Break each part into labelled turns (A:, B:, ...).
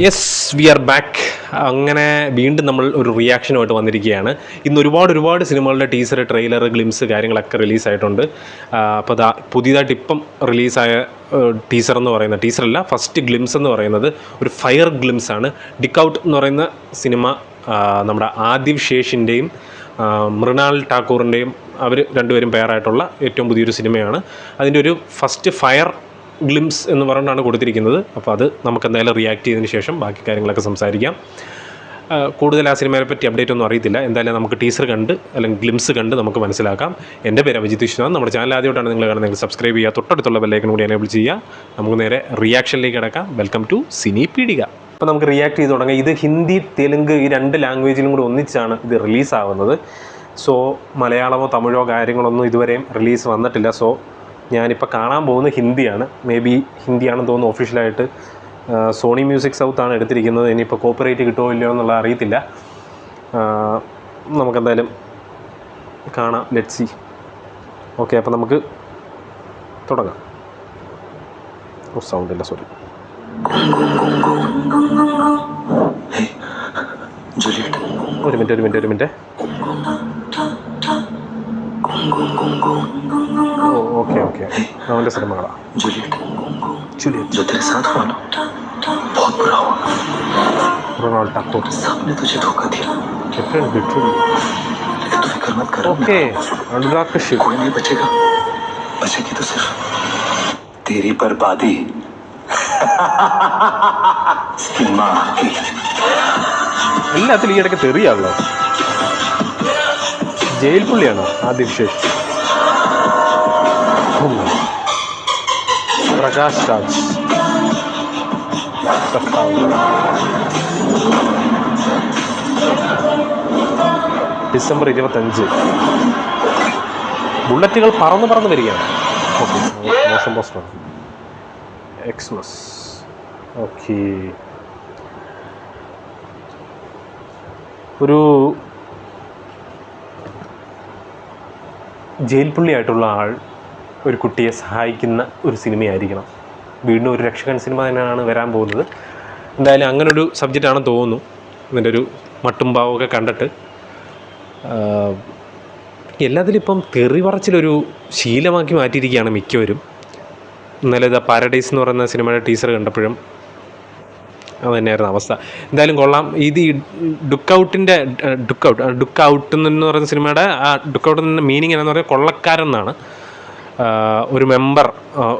A: Yes, V are back. അങ്ങനെ വീണ്ടും നമ്മൾ ഒരു റിയാക്ഷനുമായിട്ട് വന്നിരിക്കുകയാണ്. ഇന്ന് ഒരുപാട് സിനിമകളുടെ ടീസർ, ട്രെയിലർ, ഗ്ലിംസ് കാര്യങ്ങളൊക്കെ റിലീസായിട്ടുണ്ട്. അപ്പോൾ പുതിയതായിട്ട് ഇപ്പം റിലീസായ ടീസർ എന്ന് പറയുന്ന ടീസറല്ല, ഫസ്റ്റ് ഗ്ലിംസ് എന്ന് പറയുന്നത് ഒരു ഫയർ ഗ്ലിംസാണ്. ഡിക്ക് ഔട്ട് എന്ന് പറയുന്ന സിനിമ നമ്മുടെ ആദിവ് ശേഷിൻ്റെയും മൃണാൽ ഠാക്കൂറിൻ്റെയും അവർ രണ്ടുപേരും പെയറായിട്ടുള്ള ഏറ്റവും പുതിയൊരു സിനിമയാണ്. അതിൻ്റെ ഒരു ഫസ്റ്റ് ഫയർ ഗ്ലിംസ് എന്ന് പറഞ്ഞാണ് കൊടുത്തിരിക്കുന്നത്. അപ്പോൾ അത് നമുക്ക് എന്തായാലും റിയാക്ട് ചെയ്തതിന് ശേഷം ബാക്കി കാര്യങ്ങളൊക്കെ സംസാരിക്കാം. കൂടുതൽ ആ സിനിമയെ പറ്റി അപ്ഡേറ്റ് ഒന്നും അറിയത്തില്ല. എന്തായാലും നമുക്ക് ടീസർ കണ്ട് അല്ലെങ്കിൽ ഗ്ലിംസ് കണ്ട് നമുക്ക് മനസ്സിലാക്കാം. എൻ്റെ പേര് അഭിജിത്ത് വിശ്വനാഥ്. നമ്മുടെ ചാനൽ ആദ്യമായിട്ടാണ് നിങ്ങൾ കാണുന്നത്, സബ്സ്ക്രൈബ് ചെയ്യുക, തൊട്ടടുത്തുള്ള ബെല്ലൈക്കൺ കൂടി എനേബിൾ ചെയ്യുക. നമുക്ക് നേരെ റിയാക്ഷനിലേക്ക് കിടക്കാം. വെൽക്കം ടു സിനി പീഡിക. അപ്പോൾ നമുക്ക് റിയാക്ട് ചെയ്ത് തുടങ്ങാം. ഇത് ഹിന്ദി, തെലുങ്ക് ഈ രണ്ട് ലാംഗ്വേജിലും കൂടി ഒന്നിച്ചാണ് ഇത് റിലീസാവുന്നത്. സോ മലയാളമോ തമിഴോ കാര്യങ്ങളൊന്നും ഇതുവരെയും റിലീസ് വന്നിട്ടില്ല. സോ ഞാനിപ്പോൾ കാണാൻ പോകുന്നത് ഹിന്ദിയാണ്. മേ ബി ഹിന്ദിയാണെന്ന് തോന്നുന്നു ഒഫീഷ്യലായിട്ട്. സോണി മ്യൂസിക് സൗത്ത് ആണ് എടുത്തിരിക്കുന്നത്. ഇനിയിപ്പോൾ കോപ്പിറൈറ്റ് കിട്ടുമോ ഇല്ലയോ എന്നുള്ള അറിയത്തില്ല. നമുക്കെന്തായാലും കാണാം. Let's see. ഓക്കെ, അപ്പോൾ നമുക്ക് തുടങ്ങാം. സൗണ്ട് ഇല്ല, സോറി. ഒരു മിനിറ്റ്. ഓക്കെ അവൻ്റെ സിനിമകളാണ്. മൃണാൽ ഠാക്കൂർ. ഓക്കെ, അനുരാഗ് കശ്യപ്. എല്ലാത്തിലും ഈ ഇടയ്ക്ക് തെറിയാണല്ലോ. ജയിൽ പുള്ളിയാണോ ആദിവ് ശേഷ്? പ്രകാശ് രാജ്. ഡിസംബർ 25. ബുള്ളറ്റുകൾ പറന്ന് വരികയാണ്. ഓക്കെ, മോശം പോസ്റ്ററാണ്. എക്സ്മസ്. ഓക്കെ, ഒരു ജയിൽ പുള്ളിയായിട്ടുള്ള ആൾ ഒരു കുട്ടിയെ സഹായിക്കുന്ന ഒരു സിനിമയായിരിക്കണം. വീണ്ടും ഒരു രക്ഷകൻ സിനിമ തന്നെയാണ് വരാൻ പോകുന്നത്. എന്തായാലും അങ്ങനൊരു സബ്ജക്റ്റാണെന്ന് തോന്നുന്നു. ഇതിൻ്റെ ഒരു മട്ടും ഭാവമൊക്കെ കണ്ടിട്ട് എല്ലാത്തിലും ഇപ്പം തെറി പറച്ചിലൊരു ശീലമാക്കി മാറ്റിയിരിക്കുകയാണ് മിക്കവരും. ഇന്നലെ ഇതാ പാരഡൈസ് എന്ന് പറയുന്ന സിനിമയുടെ ടീസർ കണ്ടപ്പോഴും അത് തന്നെയായിരുന്നു അവസ്ഥ. എന്തായാലും കൊള്ളാം. ഇത് ഈ ടുക്ക് ഔട്ട് എന്ന് പറയുന്ന സിനിമയുടെ ആ ടുക്ക് ഔട്ട് എന്ന മീനിങ് എന്ന് പറയുന്നത് കൊള്ളക്കാരെന്നാണ്. ഒരു മെമ്പർ,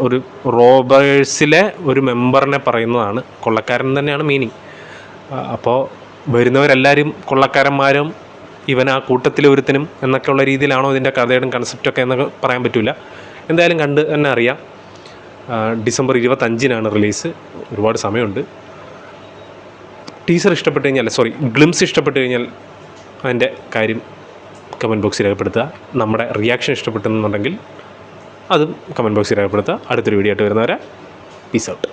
A: ഒരു റോബേഴ്സിലെ ഒരു മെമ്പറിനെ പറയുന്നതാണ്. കൊള്ളക്കാരൻ തന്നെയാണ് മീനിങ്. അപ്പോൾ വരുന്നവരെല്ലാവരും കൊള്ളക്കാരന്മാരും ഇവൻ ആ കൂട്ടത്തിലെ ഒരുത്തനും എന്നൊക്കെയുള്ള രീതിയിലാണോ ഇതിൻ്റെ കഥയുടെ കൺസെപ്റ്റൊക്കെ എന്നൊക്കെ പറയാൻ പറ്റില്ല. എന്തായാലും കണ്ട് തന്നെ അറിയാം. December 25 release. ഒരുപാട് സമയമുണ്ട്. ടീസർ ഇഷ്ടപ്പെട്ട് കഴിഞ്ഞാൽ, ഗ്ലിംസ് ഇഷ്ടപ്പെട്ട് കഴിഞ്ഞാൽ അതിൻ്റെ കാര്യം കമൻറ്റ് ബോക്സിൽ രേഖപ്പെടുത്തുക. നമ്മുടെ റിയാക്ഷൻ ഇഷ്ടപ്പെട്ടെന്നുണ്ടെങ്കിൽ അതും കമൻറ്റ് ബോക്സിൽ രേഖപ്പെടുത്തുക. അടുത്തൊരു വീഡിയോ ആയിട്ട് വരുന്നവരെ പീസ് ഔട്ട്.